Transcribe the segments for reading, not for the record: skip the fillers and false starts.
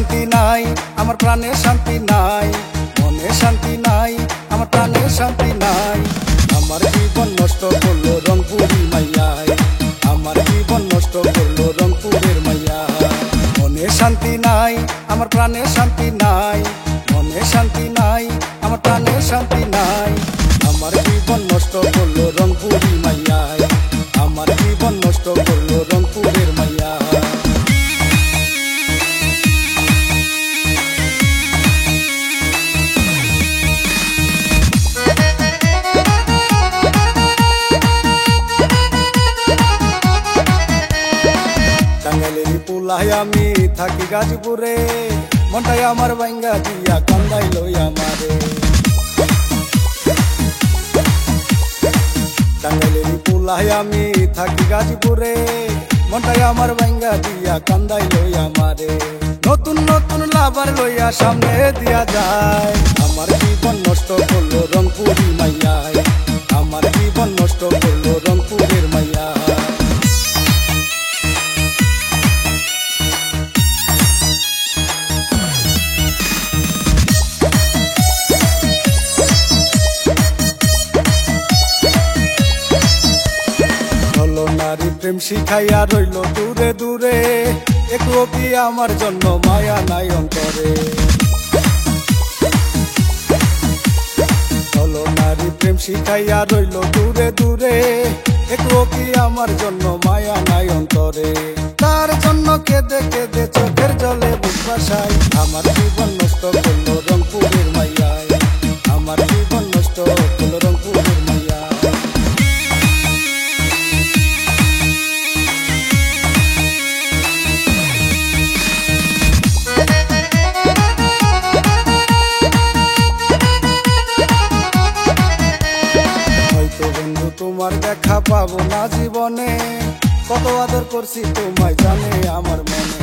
শান্তি নাই, আমার প্রাণে শান্তি নাই, মনে শান্তি নাই, আমার প্রাণে শান্তি নাই। আমার জীবন নষ্ট করলো রংপুরি মাইয়ায়, আমার জীবন নষ্ট করলো রংপুরের মাইয়া। মনে শান্তি নাই, আমার প্রাণে শান্তি নাই, মনে শান্তি নাই, আমার প্রাণে শান্তি নাই। আমার জীবন নষ্ট করলো রংপুরি মাইয়ায়, আমার জীবন নষ্ট করলো রংপুরের মাইয়া। টাঙ্গাইলেরই পুলাই আমি থাকি গাজীপুরে, মনটাই আমার ভাঙ্গা দিয়া কান্দাইলো আমারে। টাঙ্গাইলেরই পুলাই আমি থাকি গাজীপুরে, মনটাই আমার ভাঙ্গা দিয়া কান্দাইলো আমারে। নতুন নতুন লাভার লইয়া সামনে দিয়া যায়, আমার জীবন নষ্ট করলো রংপুরি মাইয়ায়, আমার জীবন নষ্ট করলো রংপুরের মাইয়া। নারী প্রেম শিখাইয়া রইল দূরে দূরে, একটু কি আমার জন্য মায়া নাই অন্তরে। চলো নারী প্রেম শিখাইয়া রইল দূরে দূরে, একটু কি আমার জন্য মায়া নাই অন্তরে। তার জন্য কেঁদে কেঁদে চোখের জলে বুক ভাসাই, আমার জীবন নষ্ট করলো রংপুরের মাইয়ায়, আমার জীবন নষ্ট করলো রংপুরের মাইয়া। তোমার দেখা পাবো না জীবনে, কত আদর করছি তোমায় জানে আমার মনে।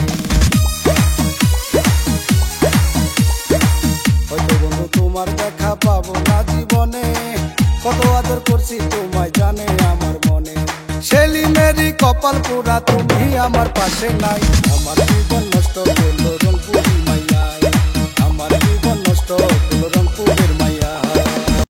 হয়তো বন্ধু তোমার দেখা পাবো না জীবনে, কত আদর করছি তোমায় জানে আমার মনে। সেলিমেরই কপাল পুরা তুমি আমার পাশে নাই, আমার জীবন নষ্ট করলো